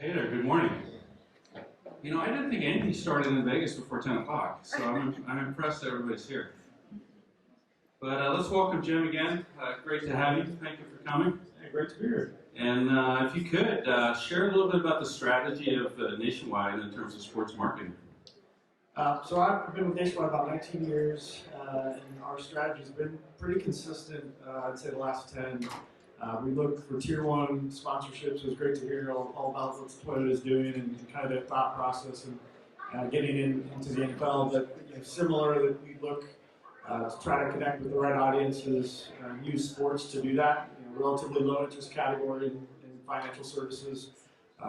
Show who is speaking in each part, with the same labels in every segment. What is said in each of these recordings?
Speaker 1: Hey there, good morning. You know, I didn't think anything started in Vegas before 10 o'clock, so I'm impressed that everybody's here. But let's welcome Jim again. Great to have you. Thank you for coming.
Speaker 2: Hey, great to be here.
Speaker 1: And if you could, share a little bit about the strategy of Nationwide in terms of sports marketing.
Speaker 2: So I've been with Nationwide about 19 years, and our strategy has been pretty consistent, I'd say the last 10. We look for tier one sponsorships. It was great to hear all about what Toyota is doing and kind of their thought process and getting into the NFL. But similar, that we look to try to connect with the right audiences, use sports to do that. Relatively low interest category in financial services.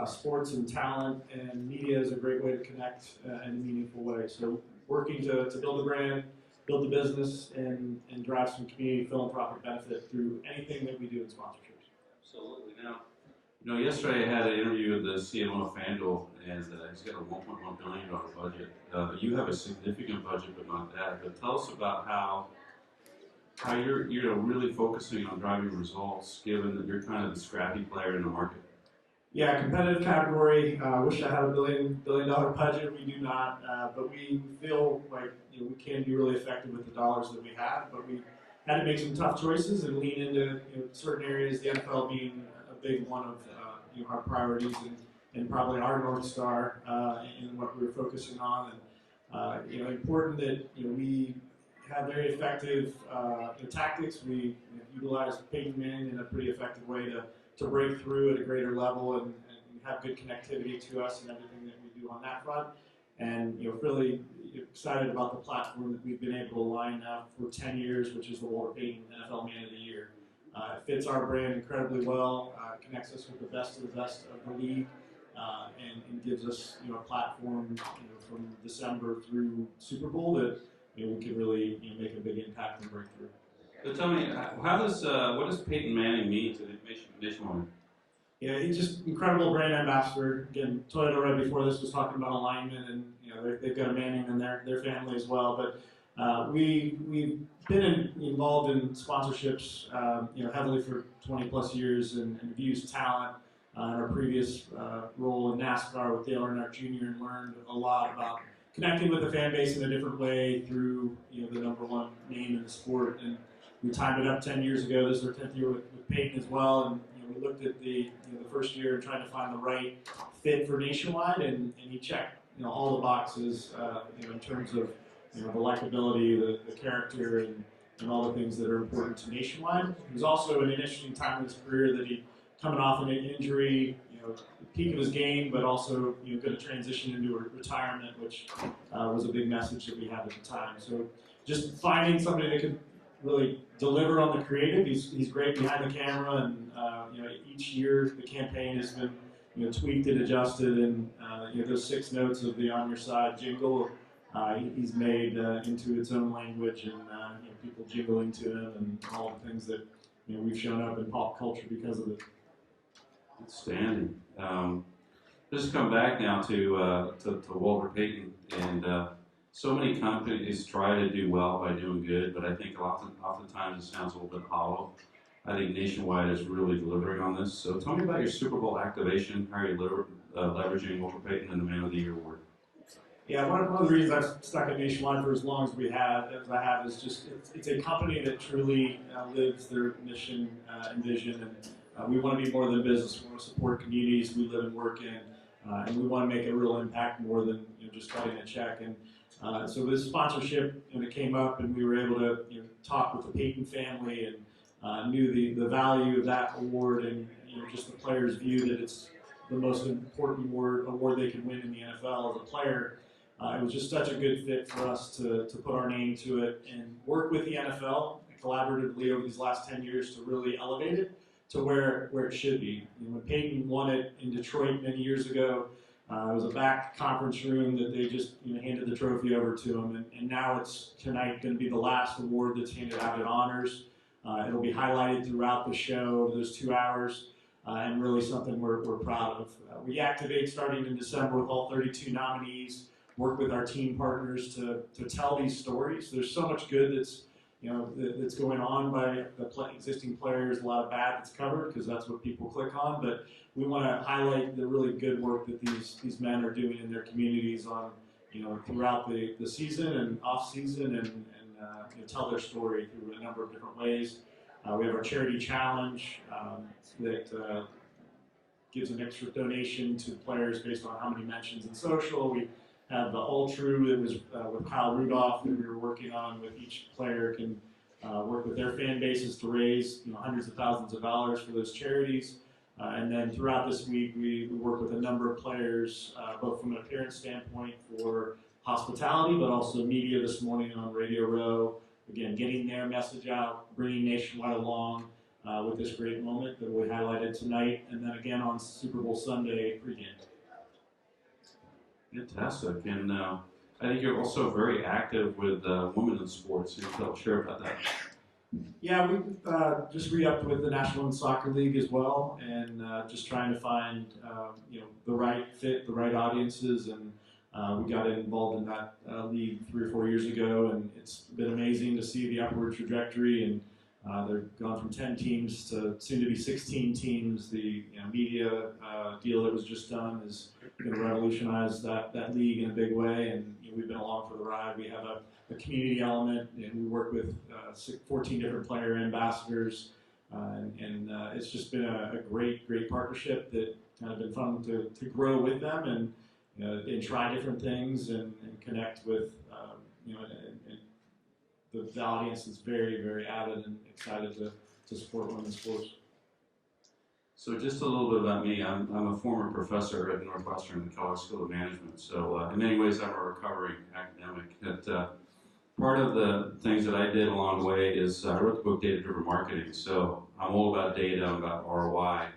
Speaker 2: Sports and talent and media is a great way to connect in a meaningful way. So working to build a brand, build the business, and drive some community philanthropic benefit through anything that we do in sponsorships.
Speaker 1: Absolutely. Now, yesterday I had an interview with the CMO of FanDuel, and he's got a $1.1 billion budget. You have a significant budget, but not that. But tell us about how you're really focusing on driving results, given that you're kind of the scrappy player in the market.
Speaker 2: Yeah, competitive category. Wish I had $1 billion budget. We do not, but we feel like we can be really effective with the dollars that we have. But we had to make some tough choices and lean into certain areas. The NFL being a big one of our priorities and probably our North Star in what we were focusing on. And important that we have very effective tactics. We utilize Peyton Manning in a pretty effective way to break through at a greater level and have good connectivity to us and everything that we do on that front. And really excited about the platform that we've been able to align now for 10 years, which is the Walter Payton NFL Man of the Year. It fits our brand incredibly well, connects us with the best of the league, and gives us a platform from December through Super Bowl that we can really make a big impact and breakthrough.
Speaker 1: So tell me, what does Peyton Manning mean to the Nationwide?
Speaker 2: Yeah, he's just incredible brand ambassador. Again, Toyota right before this was talking about alignment, and they've got a Manning in their family as well. But we've been involved in sponsorships, heavily for 20 plus years, and have used talent in our previous role in NASCAR with Dale Earnhardt Jr. and learned a lot about connecting with the fan base in a different way through the number one name in the sport. And we timed it up 10 years ago. This is our 10th year with Peyton as well, and we looked at the first year and trying to find the right fit for Nationwide, and he checked all the boxes in terms of the likability, the character, and all the things that are important to Nationwide. It was also an interesting time in his career that he coming off an injury, the peak of his game, but also going to transition into a retirement, which was a big message that we had at the time. So just finding somebody that could really deliver on the creative. He's great behind the camera, and each year the campaign has been tweaked and adjusted, and those 6 notes of the On Your Side jingle he's made into its own language, and people jingling to him, and all the things that we've shown up in pop culture because of it.
Speaker 1: Outstanding. Just come back now to Walter Payton, and so many companies try to do well by doing good, but I think oftentimes it sounds a little bit hollow. I think Nationwide is really delivering on this. So tell me about your Super Bowl activation. How are you leveraging Walter Payton and the Man of the Year award?
Speaker 2: Yeah, one of the reasons I've stuck at Nationwide for as long as I have, is just it's a company that truly lives their mission and vision, and we want to be more than a business. We want to support communities we live and work in, and we want to make a real impact more than just cutting a check. And so this sponsorship, it came up, and we were able to talk with the Payton family, and knew the value of that award, and just the players' view that it's the most important award they can win in the NFL as a player. It was just such a good fit for us to put our name to it and work with the NFL collaboratively over these last 10 years to really elevate it to where it should be. When Peyton won it in Detroit many years ago, it was a back conference room that they just handed the trophy over to him, and now it's tonight going to be the last award that's handed out at Honors. It'll be highlighted throughout the show over those 2 hours, and really something we're proud of. We activate starting in December with all 32 nominees, work with our team partners to tell these stories. There's so much good that's that's going on by the existing players. A lot of bad that's covered because that's what people click on. But we want to highlight the really good work that these men are doing in their communities on, throughout the season and off season, and tell their story through a number of different ways. We have our charity challenge that gives an extra donation to players based on how many mentions in social. We have the All True that was with Kyle Rudolph that we were working on, with each player can work with their fan bases to raise hundreds of thousands of dollars for those charities. And then throughout this week, we work with a number of players, both from an appearance standpoint for hospitality, but also media this morning on Radio Row. Again, getting their message out, bringing Nationwide along with this great moment that we highlighted tonight, and then again on Super Bowl Sunday pregame.
Speaker 1: Fantastic, and I think you're also very active with women in sports. Can you share about that?
Speaker 2: Yeah, we just re-upped with the National Women's Soccer League as well, and just trying to find the right fit, the right audiences, and we got involved in that league 3 or 4 years ago, and it's been amazing to see the upward trajectory. And they've gone from 10 teams to soon to be 16 teams. The media deal that was just done is going to revolutionize that league in a big way, and we've been along for the ride. We have a community element, and we work with 14 different player ambassadors, and it's just been a great partnership that kind of been fun to grow with them and try different things and connect with and the audience is very avid and excited to support women's sports.
Speaker 1: So just a little bit about me. I'm a former professor at Northwestern College School of Management. So in many ways, I'm a recovering academic. Part of the things that I did along the way is I wrote the book Data Driven Marketing. So I'm all about data, I'm about ROI.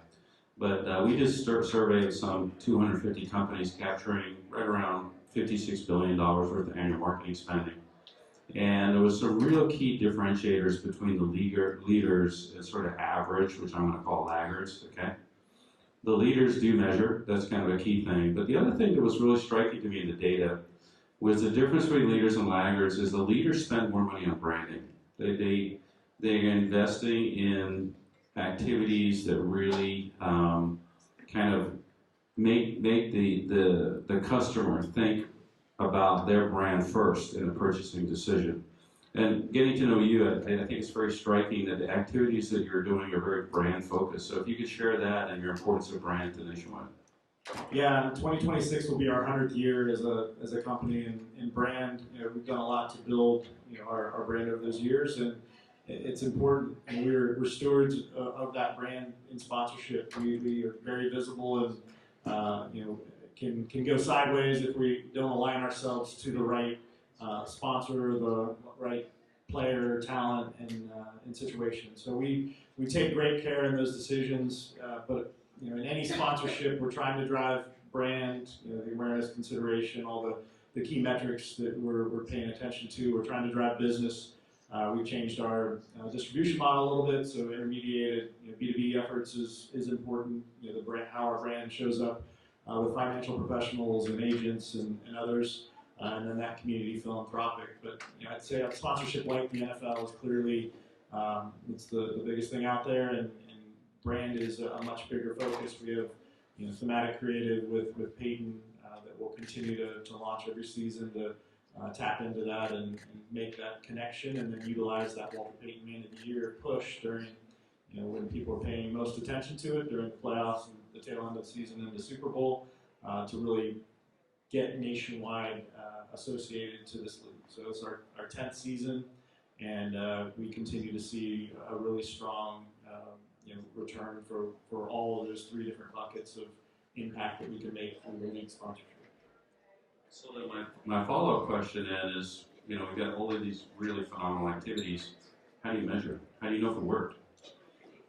Speaker 1: But we just surveyed some 250 companies capturing right around $56 billion worth of annual marketing spending. And there was some real key differentiators between the leaders and sort of average, which I'm going to call laggards, okay? The leaders do measure, that's kind of a key thing. But the other thing that was really striking to me in the data was the difference between leaders and laggards is the leaders spend more money on branding. They're investing in activities that really kind of make the customer think about their brand first in a purchasing decision. And getting to know you, I think it's very striking that the activities that you're doing are very brand focused. So if you could share that and your importance of brand to Nationwide.
Speaker 2: Yeah, 2026 will be our 100th year as a company in brand. We've done a lot to build our brand over those years, and it's important. And we're stewards of that brand in sponsorship. We are very visible, and can go sideways if we don't align ourselves to the right sponsor, the right player, talent, and situation. So we take great care in those decisions, but in any sponsorship, we're trying to drive brand, the awareness, consideration, all the key metrics that we're paying attention to. We're trying to drive business. We've changed our distribution model a little bit, so intermediated B2B efforts is important. The brand, how our brand shows up with financial professionals and agents and others, and then that community philanthropic. But I'd say sponsorship like the NFL is clearly it's the biggest thing out there, and brand is a much bigger focus. We have thematic creative with Peyton that will continue to launch every season to tap into that and make that connection, and then utilize that Walter Payton Man of the Year push during when people are paying most attention to it during the playoffs and the tail end of the season and the Super Bowl to really get Nationwide associated to this league. So it's our 10th season, and we continue to see a really strong return for all of those 3 different buckets of impact that we can make through the league sponsorship.
Speaker 1: So then my follow-up question then is, we've got all of these really phenomenal activities. How do you measure? How do you know if it worked?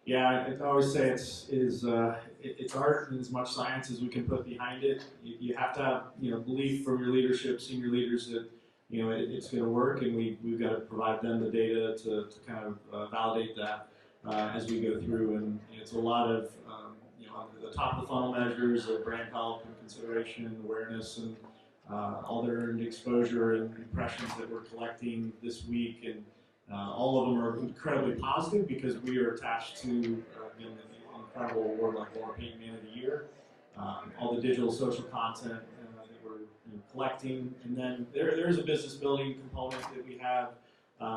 Speaker 2: Yeah, I always say it's art and as much science as we can put behind it. You have to have belief from your leadership, senior leaders that it's going to work, and we've got to provide them the data to kind of validate that as we go through. And it's a lot of the top of the funnel measures of brand health and consideration and awareness and all the earned exposure and impressions that we're collecting this week, and All of them are incredibly positive because we are attached to again, an incredible award like Walter Payton Man of the Year. All the digital social content that we're collecting, and then there is a business building component that we have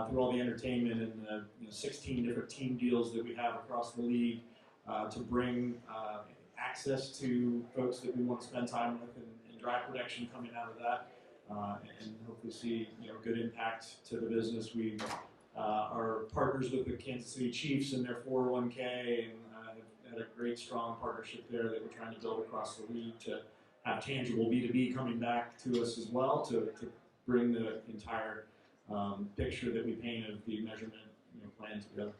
Speaker 2: through all the entertainment and the 16 different team deals that we have across the league to bring access to folks that we want to spend time with and drive production coming out of that, and hopefully see good impact to the business. We are partners with the Kansas City Chiefs and their 401k, and have had a great strong partnership there that we're trying to build across the league to have tangible B2B coming back to us as well to bring the entire picture that we paint of the measurement plan together.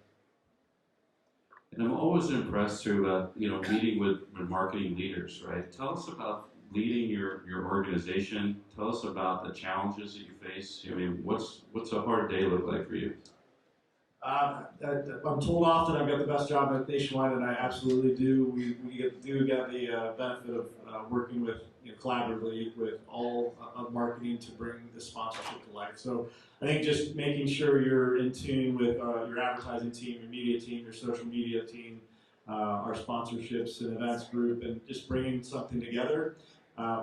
Speaker 1: And I'm always impressed too about meeting with marketing leaders, right? Tell us about leading your organization. Tell us about the challenges that you face. I mean, what's a hard day look like for you?
Speaker 2: I'm told often I've got the best job at Nationwide, and I absolutely do. We get the benefit of working with collaboratively with all of marketing to bring the sponsorship to life. So I think just making sure you're in tune with your advertising team, your media team, your social media team, our sponsorships and events group, and just bringing something together.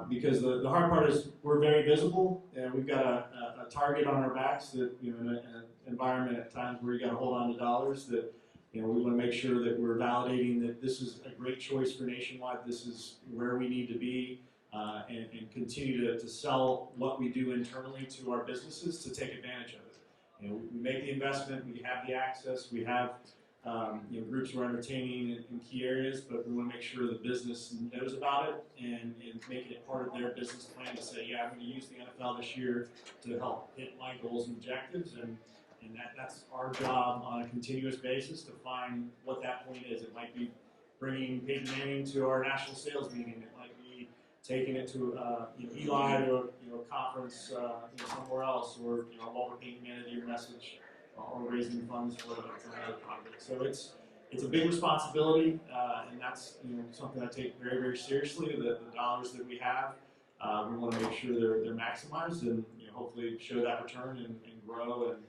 Speaker 2: Because the hard part is we're very visible, and we've got a target on our backs that in an environment at times where you got to hold on to dollars, that we want to make sure that we're validating that this is a great choice for Nationwide. This is where we need to be, and continue to sell what we do internally to our businesses to take advantage of it. We make the investment, we have the access, we have groups who are entertaining in key areas, but we want to make sure the business knows about it and making it part of their business plan to say, yeah, I'm going to use the NFL this year to help hit my goals and objectives, and that's our job on a continuous basis to find what that point is. It might be bringing Peyton Manning to our national sales meeting. It might be taking it to Eli to a conference somewhere else, or Walter Payton Man of the Year message, or raising funds for another project. So it's a big responsibility, and that's something I take very, very seriously. The dollars that we have, we want to make sure they're maximized, and hopefully show that return and grow and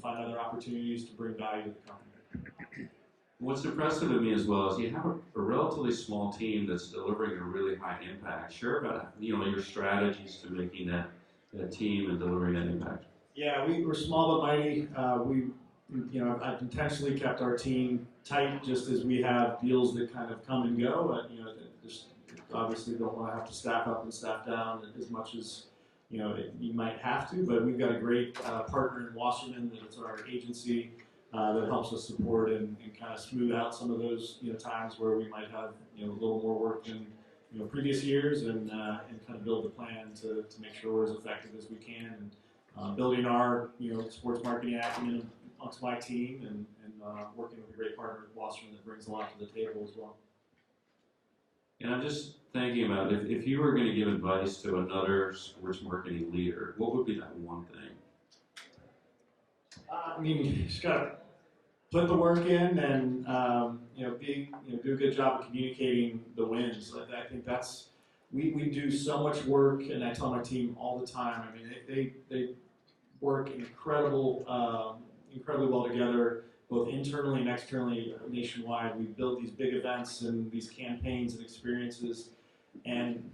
Speaker 2: find other opportunities to bring value to the company.
Speaker 1: What's impressive to me as well is you have a relatively small team that's delivering a really high impact. Share about your strategies to making that team and delivering that impact.
Speaker 2: Yeah, we're small but mighty. I've intentionally kept our team tight, just as we have deals that kind of come and go. Just obviously don't want to have to staff up and staff down as much as you might have to. But we've got a great partner in Wasserman that's our agency that helps us support and kind of smooth out some of those times where we might have a little more work than previous years, and kind of build the plan to make sure we're as effective as we can. And building our sports marketing acumen amongst my team, and working with a great partner at Wasserman that brings a lot to the table as well.
Speaker 1: And I'm just thinking about if you were going to give advice to another sports marketing leader, what would be that one thing?
Speaker 2: You just got to put the work in, and do a good job of communicating the wins. I think that's we do so much work, and I tell my team all the time. I mean, they work incredibly well together, both internally and externally, nationwide. We build these big events and these campaigns and experiences, and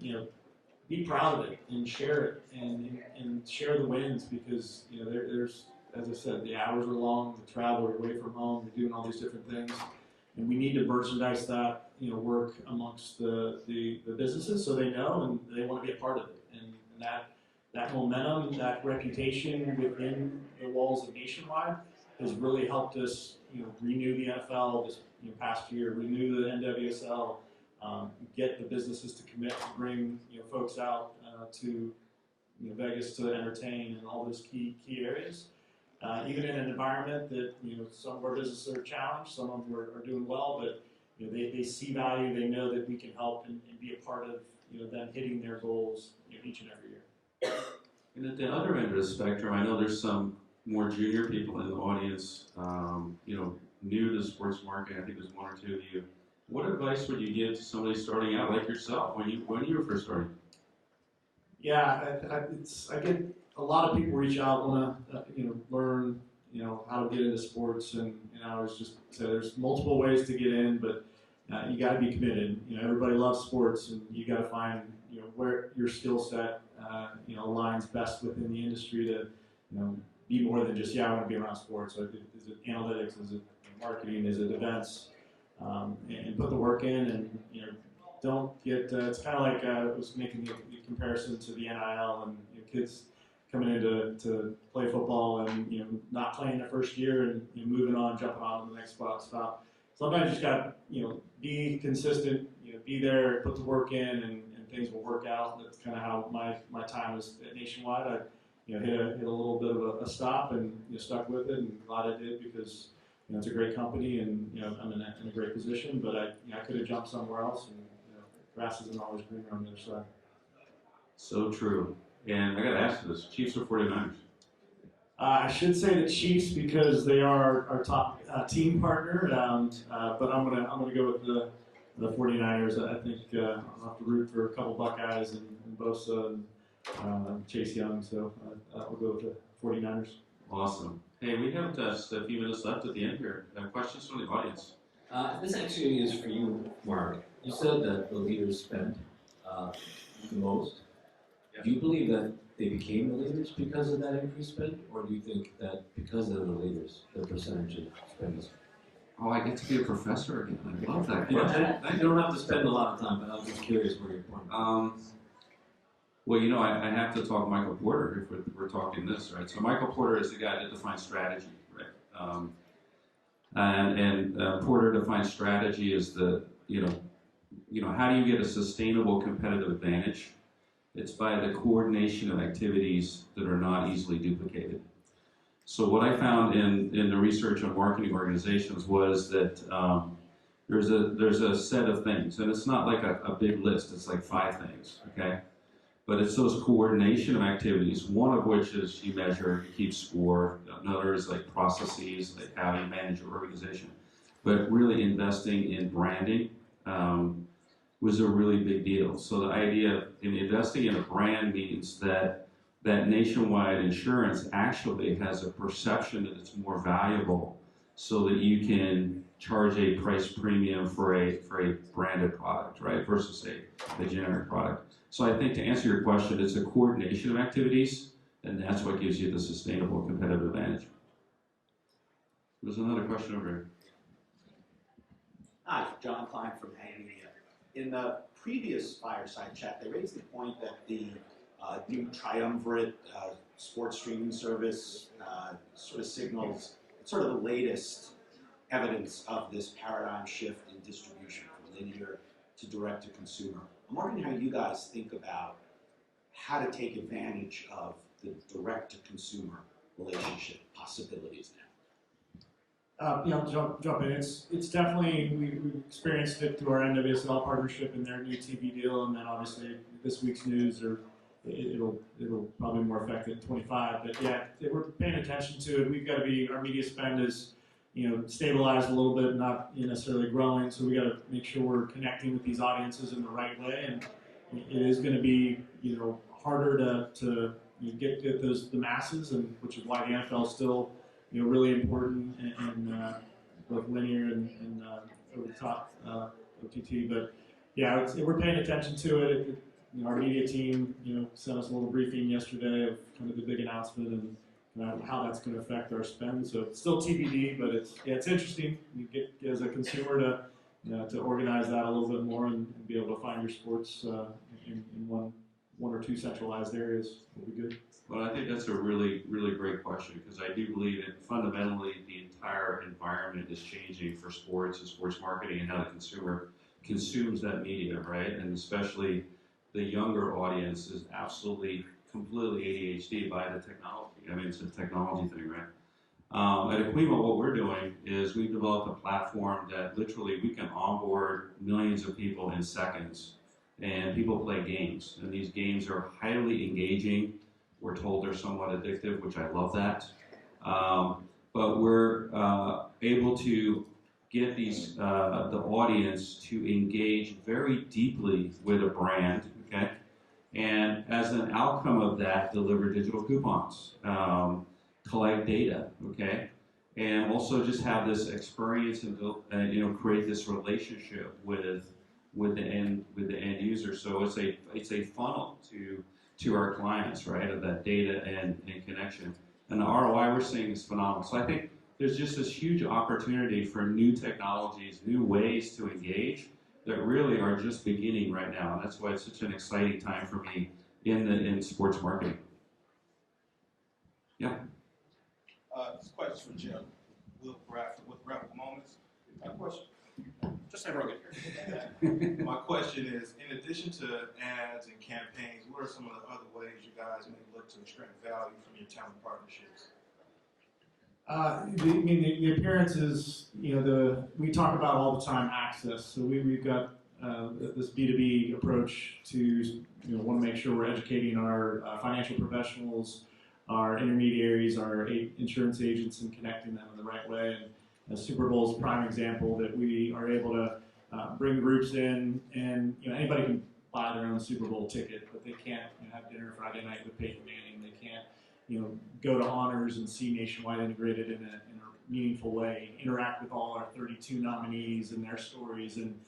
Speaker 2: be proud of it and share it, and share the wins, because there's, as I said, the hours are long, the travel, you're away from home, you're doing all these different things, and we need to merchandise that work amongst the businesses so they know and they want to be a part of it, and that momentum, that reputation within the walls of Nationwide has really helped us, renew the NFL this past year, renew the NWSL, get the businesses to commit to bring folks out to Vegas to entertain in all those key areas. Even in an environment that some of our businesses are challenged, some of them are doing well, but they see value, they know that we can help and be a part of them hitting their goals each and every year.
Speaker 1: And at the other end of the spectrum, I know there's some more junior people in the audience, new to sports marketing. I think there's one or two of you. What advice would you give to somebody starting out like yourself when you were first starting?
Speaker 2: Yeah, I get a lot of people reach out, want to learn how to get into sports, and I was just say there's multiple ways to get in, but you got to be committed. Everybody loves sports, and you got to find where your skill set aligns best within the industry to be more than just I want to be around sports. So is it analytics? Is it marketing? Is it events? And put the work in, and don't get. It's kind of like I was making the comparison to the NIL and kids coming in to play football and not playing their first year and moving on, jumping on to the next spot. Sometimes you just got be consistent, be there, put the work in, and things will work out. That's kind of how my time was at Nationwide. I hit a little bit of a stop and stuck with it, and glad I did because it's a great company and I'm in a great position. But I could have jumped somewhere else, and grass isn't always greener on the other side.
Speaker 1: So true. And I got to ask you this: Chiefs or 49ers?
Speaker 2: I should say the Chiefs because they are our top team partner, but I'm gonna go with the 49ers. I think I'll have to root for a couple Buckeyes and Bosa and Chase Young, so we'll go with the 49ers.
Speaker 1: Awesome. Hey, we have just a few minutes left at the end here. Questions from the audience?
Speaker 3: This actually is for you, Mark. You said that the leaders spend the most.
Speaker 1: Yeah.
Speaker 3: Do you believe that they became the leaders because of that increased spend, or do you think that because of the leaders, the percentage of spend is?
Speaker 1: Oh, I get to be a professor again. I love that
Speaker 3: You
Speaker 1: question.
Speaker 3: don't have to spend a lot of time, but I was just curious where you're going.
Speaker 1: Well, I have to talk Michael Porter if we're talking this, right? So Michael Porter is the guy that defines strategy, right? And Porter defines strategy as the, how do you get a sustainable competitive advantage? It's by the coordination of activities that are not easily duplicated. So what I found in the research on marketing organizations was that there's a set of things, and it's not like a big list. It's like 5 things, okay? But it's those coordination of activities, one of which is you measure, you keep score. Another is like processes, like how you manage your organization. But really investing in branding was a really big deal. So the idea of investing in a brand means that Nationwide insurance actually has a perception that it's more valuable so that you can charge a price premium for a branded product, right, versus a generic product. So I think to answer your question, it's a coordination of activities, and that's what gives you the sustainable competitive advantage. There's another question over here.
Speaker 4: Hi, John Klein from Ag Media. In the previous Fireside chat, they raised the point that the new triumvirate sports streaming service sort of signals sort of the latest evidence of this paradigm shift in distribution from linear to direct to consumer. I'm wondering how you guys think about how to take advantage of the direct to consumer relationship possibilities now.
Speaker 2: Jump in. It's definitely we've experienced it through our NWSL partnership and their new TV deal, and then obviously this week's news it'll probably more affect it in 25. But yeah, we're paying attention to it. We've got to be our media spend is stabilized a little bit, not necessarily growing. So we got to make sure we're connecting with these audiences in the right way, and it is going to be harder to get the masses, and which is why the NFL is still really important in both linear and over the top OTT. But yeah, we're paying attention to it. Our media team sent us a little briefing yesterday of kind of the big announcement and how that's going to affect our spend. So it's still TBD, but it's interesting. You get as a consumer to organize that a little bit more and be able to find your sports in one or two centralized areas will be good.
Speaker 1: Well, I think that's a really, really great question because I do believe that fundamentally the entire environment is changing for sports and sports marketing and how the consumer consumes that media, right? And especially the younger audience is absolutely completely ADHD by the technology. I mean, it's a technology thing, right? At Aquimo, what we're doing is we've developed a platform that literally we can onboard millions of people in seconds, and people play games. And these games are highly engaging. We're told they're somewhat addictive, which I love that. But we're able to get the audience to engage very deeply with a brand, okay? And as an outcome of that, deliver digital coupons, collect data, okay, and also just have this experience and create this relationship with the end user. So it's a funnel to our clients, right, of that data and connection. And the ROI we're seeing is phenomenal. So I think there's just this huge opportunity for new technologies, new ways to engage that really are just beginning right now. And that's why it's such an exciting time for me in sports marketing. Yeah.
Speaker 5: This question for Jim. Will Bradford with Rapid Moments. My question.
Speaker 4: Just have Rogan here.
Speaker 5: My question is, in addition to ads and campaigns, what are some of the other ways you guys may look to extract value from your talent partnerships?
Speaker 2: The appearances, we talk about all the time access. So we've got this B2B approach to, want to make sure we're educating our financial professionals, our intermediaries, our insurance agents, and connecting them in the right way. And Super Bowl is a prime example that we are able to bring groups in, and anybody can buy their own Super Bowl ticket, but they can't have dinner Friday night with Peyton Manning. They can't go to honors and see Nationwide integrated in a meaningful way, interact with all our 32 nominees and their stories, and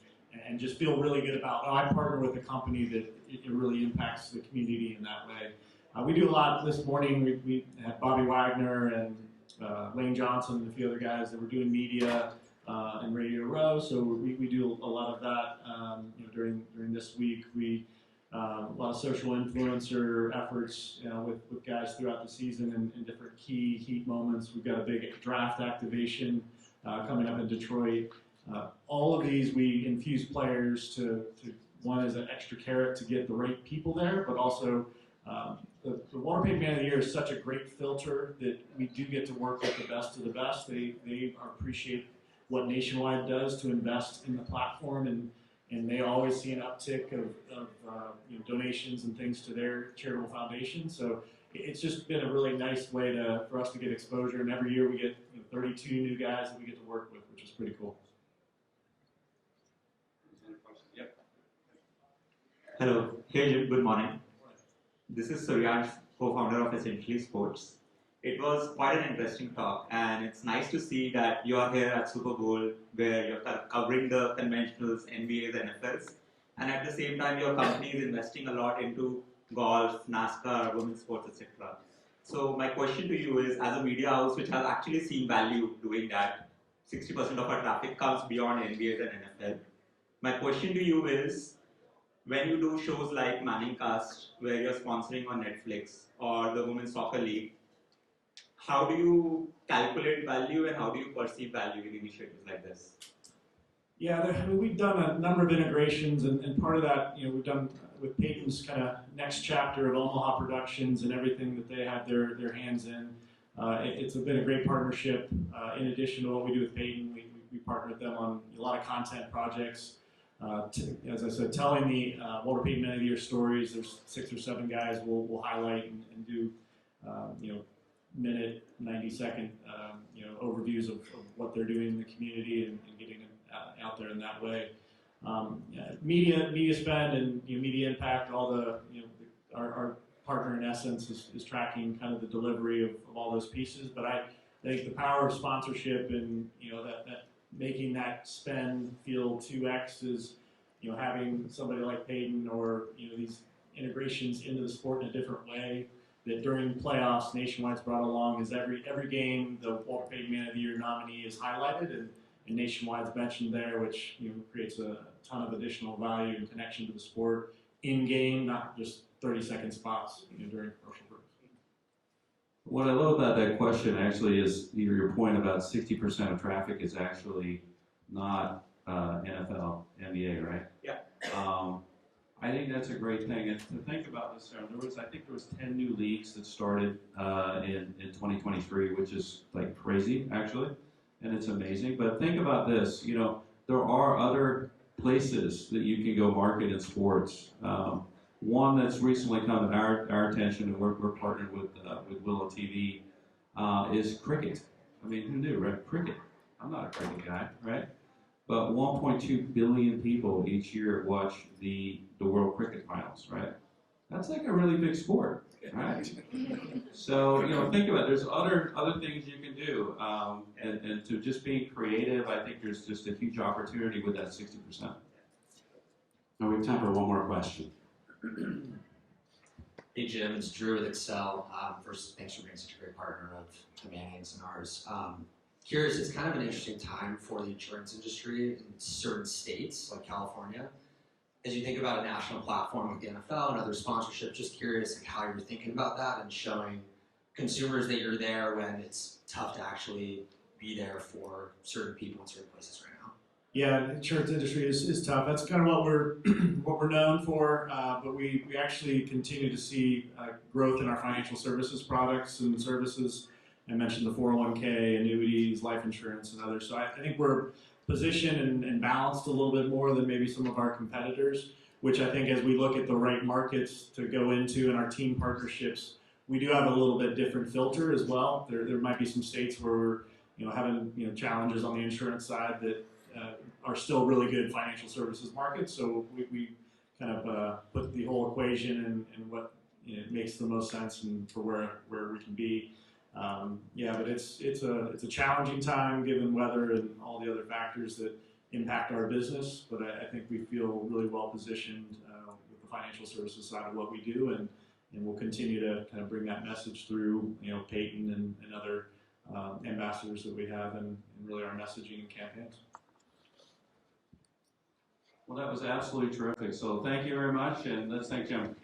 Speaker 2: just feel really good about, I partner with a company that it really impacts the community in that way. We do a lot. This morning we had Bobby Wagner and Lane Johnson and a few other guys that were doing media and Radio Row, so we do a lot of that during this week. We a lot of social influencer efforts with guys throughout the season and different key heat moments. We've got a big draft activation coming up in Detroit. All of these we infuse players to one is an extra carrot to get the right people there, but also the Walter Payton Man of the Year is such a great filter that we do get to work with the best of the best. They appreciate what Nationwide does to invest in the platform, and they always see an uptick of donations and things to their charitable foundation. So it's just been a really nice way for us to get exposure, and every year we get 32 new guys that we get to work with, which is pretty cool.
Speaker 4: Yep.
Speaker 6: Hello. Hey Jim, good morning. This is Suryansh, co-founder of Essentially Sports. It was quite an interesting talk, and it's nice to see that you are here at Super Bowl, where you're covering the conventionals, NBAs, NFLs, and at the same time your company is investing a lot into golf, NASCAR, women's sports, etc. So my question to you is, as a media house which has actually seen value doing that, 60% of our traffic comes beyond NBAs and NFL. My question to you is, when you do shows like Manningcast, where you're sponsoring on Netflix, or the Women's Soccer League, how do you calculate value and how do you perceive value in initiatives like this?
Speaker 2: Yeah, we've done a number of integrations, and part of that, we've done with Peyton's kind of next chapter of Omaha Productions and everything that they have their hands in. It's been a great partnership. In addition to what we do with Peyton, we partner with them on a lot of content projects. As I said, telling the Walter Payton Man of the Year stories. There's 6 or 7 guys we'll highlight and do, minute, 90-second, overviews of what they're doing in the community and getting it out there in that way. Media spend and media impact. All the our partner in essence is tracking kind of the delivery of all those pieces. But I think the power of sponsorship and that making that spend feel 2x is having somebody like Peyton or these integrations into the sport in a different way. That during playoffs, Nationwide's brought along is every game the Walter Payton Man of the Year nominee is highlighted and Nationwide's mentioned there, which creates a ton of additional value and connection to the sport in game, not just 30-second spots during commercial breaks.
Speaker 1: What I love about that question actually is your point about 60% of traffic is actually not NFL, NBA, right?
Speaker 6: Yeah.
Speaker 1: I think that's a great thing. And to think about this, I think there was 10 new leagues that started in 2023, which is like crazy actually, and it's amazing. But think about this, there are other places that you can go market in sports. One that's recently come to our attention, and we're partnered with Willow TV, is cricket. I mean, who knew, right? Cricket. I'm not a cricket guy, right? But 1.2 billion people each year watch the World Cricket Finals, right? That's like a really big sport, right? So, think about it. There's other things you can do. And to just being creative, I think there's just a huge opportunity with that 60%. Now we have time for one more question.
Speaker 7: Hey Jim, it's Drew with Excel. First, thanks for being such a great partner of Manning's and ours. Curious, it's kind of an interesting time for the insurance industry in certain states like California. As you think about a national platform like the NFL and other sponsorships, just curious how you're thinking about that and showing consumers that you're there when it's tough to actually be there for certain people in certain places right now.
Speaker 2: Yeah, the insurance industry is tough. That's kind of what we're known for. But we actually continue to see growth in our financial services products and services. I mentioned the 401k, annuities, life insurance, and others. So I think we're positioned and balanced a little bit more than maybe some of our competitors, which I think as we look at the right markets to go into in our team partnerships, we do have a little bit different filter as well. There might be some states where we're having challenges on the insurance side that are still really good financial services markets. So we kind of put the whole equation and what makes the most sense and for where we can be. But it's a challenging time given weather and all the other factors that impact our business. But I think we feel really well positioned with the financial services side of what we do, and we'll continue to kind of bring that message through Peyton and other ambassadors that we have and really our messaging and campaigns.
Speaker 1: Well, that was absolutely terrific. So thank you very much, and let's thank Jim.